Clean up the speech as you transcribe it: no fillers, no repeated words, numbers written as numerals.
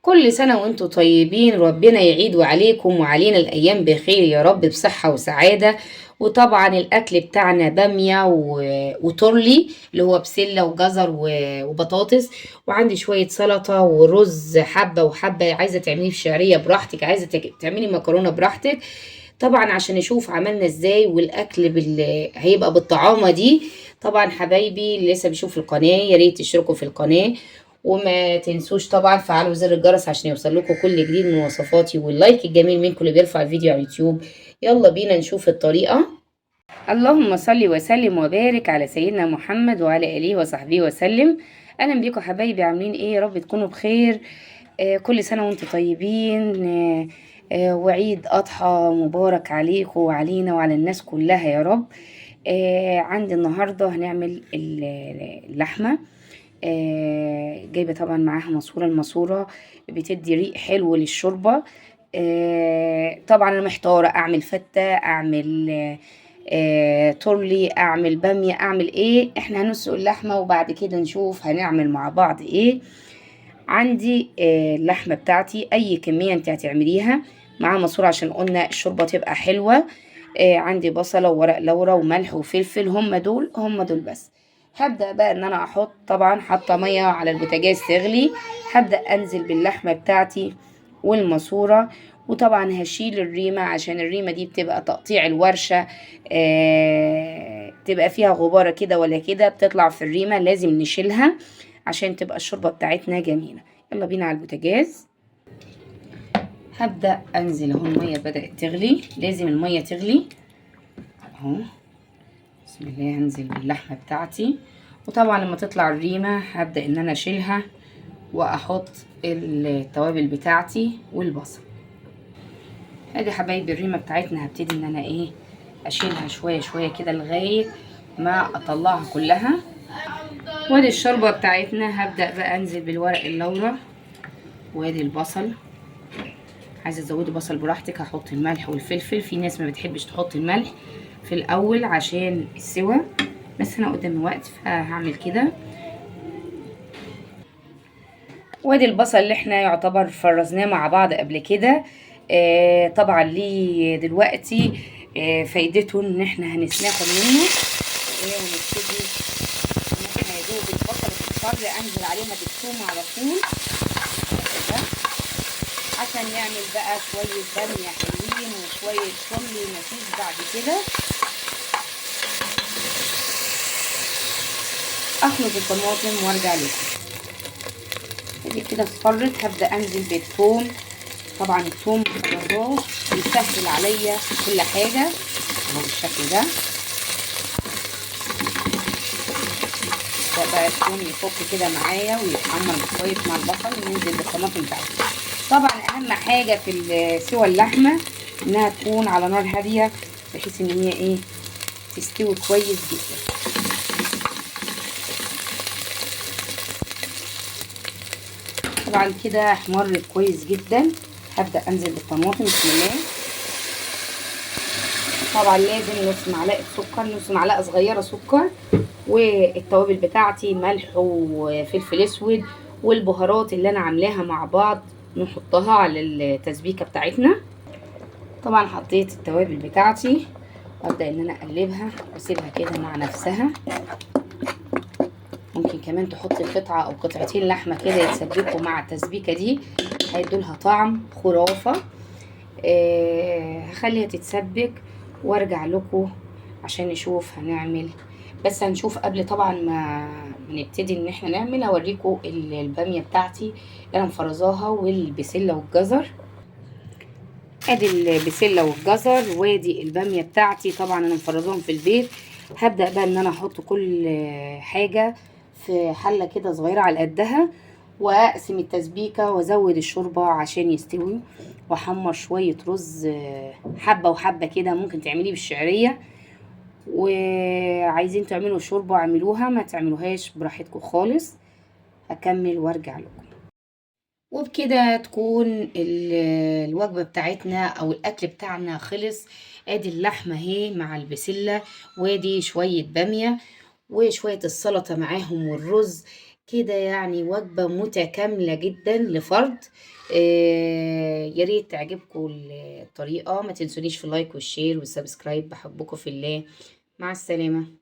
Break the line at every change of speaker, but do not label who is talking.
كل سنة وانتم طيبين، ربنا يعيد عليكم وعلينا الأيام بخير يا رب بصحة وسعادة. وطبعا الأكل بتاعنا بامية وتورلي اللي هو بسلة وجزر وبطاطس، وعندي شوية سلطة ورز حبة وحبة. عايزة تعملي بشعرية براحتك، عايزة تعملي مكرونة براحتك. طبعا عشان نشوف عملنا ازاي والأكل هيبقى بالطعامة دي. طبعا حبايبي اللي لسه بيشوف القناة يا ريت تشتركوا في القناة، وما تنسوش طبعا فعلوا زر الجرس عشان يوصل لكم كل جديد من وصفاتي، واللايك الجميل منكم اللي بيرفع الفيديو على اليوتيوب. يلا بينا نشوف الطريقة. اللهم صل وسلم وبارك على سيدنا محمد وعلى آله وصحبه وسلم. اهلا بيكم حبايبي، عاملين ايه؟ يا رب تكونوا بخير. كل سنة وانتم طيبين. وعيد أضحى مبارك عليكم وعلينا وعلى الناس كلها يا رب. عندي النهاردة هنعمل اللحمة. جايبة طبعا معاها ماسورة. الماسورة بتدي ريق حلو للشوربة. طبعا أنا محتارة أعمل فتة، أعمل تورلي، أعمل بامية، أعمل إيه. إحنا هنسلق اللحمة وبعد كده نشوف هنعمل مع بعض إيه. عندي اللحمة بتاعتي أي كمية أنت هتعمليها مع ماسورة عشان قلنا الشوربة تبقى حلوة. عندي بصلة وورق لورا وملح وفلفل، هم دول بس. هبدأ بقى ان انا احط، طبعا حاطة مية على البوتاجاز تغلي. هبدأ انزل باللحمة بتاعتي والماسورة. وطبعا هشيل الريمة عشان الريمة دي بتبقى تقطيع الورشة. تبقى فيها غبارة كده ولا كده بتطلع في الريمة، لازم نشيلها عشان تبقى الشوربة بتاعتنا جميلة. يلا بينا على البوتاجاز. هبدأ انزل اهو، المية بدأت تغلي، لازم المية تغلي اهو. بسم الله. هنزل باللحمة بتاعتي، وطبعا لما تطلع الريمة هبدأ ان انا اشيلها واحط التوابل بتاعتي والبصل. ادي حبايبي الريمة بتاعتنا، هبتدي ان انا ايه اشيلها شوية شوية كده لغاية ما اطلعها كلها. وادي الشوربة بتاعتنا. هبدأ بقى انزل بالورق اللورا، وادي البصل. عايزة تزودي بصل براحتك، هحط الملح والفلفل. في ناس ما بتحبش تحط الملح في الاول عشان السوا، بس انا قدامي وقت فهعمل كده. وادي البصل اللي احنا يعتبر فرزناه مع بعض قبل كده. طبعا ليه دلوقتي فايدته ان احنا هناخد منه ونبتدي ان احنا يا دوب البصل تتصفر انزل عليها بالثوم على طول كده، عشان نعمل بقى شويه باميه حلوين وشويه شمل مفيش بعد كده. اخلط الطماطم وارجع لكم. ادي كده اصفرت، هبدا انزل بالثوم. طبعا الثوم الله يسهل عليا كل حاجه اهو بالشكل ده. بقى الثوم يفك كده معايا ويتحمر كويس مع البصل، وننزل بالطماطم بتاعتي. طبعا اهم حاجه في سوى اللحمه انها تكون على نار هاديه بحيث ان هي ايه تستوي كويس جدا. طبعا كده احمرت كويس جدا. هبدأ انزل بالطماطم بسم الله. طبعا لازم نص معلقة سكر، نص معلقة صغيرة سكر، والتوابل بتاعتي ملح وفلفل اسود والبهارات اللي انا عاملاها مع بعض نحطها على التسبيكة بتاعتنا. طبعا حطيت التوابل بتاعتي وابدأ ان انا اقلبها واسيبها كده مع نفسها. ممكن كمان تحطي قطعة او قطعتين لحمة كده يتسبكوا مع التسبيكة دي، هيدولها طعم خرافة. هخليها تتسبك وارجع لكم عشان نشوف هنعمل. بس هنشوف قبل طبعا ما نبتدي ان احنا نعمل، هوريكم البامية بتاعتي اللي انا مفرزاها والبسلة والجزر. ادي البسلة والجزر وادي البامية بتاعتي، طبعا انا مفرزاهم في البيت. هبدأ بقى ان انا احط كل حاجة في حلة كده صغيرة على قدها، واقسم التسبيكة وازود الشوربة عشان يستوي، واحمر شوية رز حبة وحبة كده. ممكن تعمليه بالشعرية، وعايزين تعملوا شوربة اعملوها، ما تعملوهاش براحتكم خالص. هكمل وارجع لكم. وبكده تكون الوجبة بتاعتنا او الاكل بتاعنا خلص. ادي اللحمة اهي مع البسلة، وادي شوية بامية وشوية السلطة معاهم والرز. كده يعني وجبة متكاملة جدًا لفرد. يا ريت تعجبكم الطريقة، ما تنسونيش في اللايك والشير والسبسكرايب، باحبكم في الله، مع السلامة.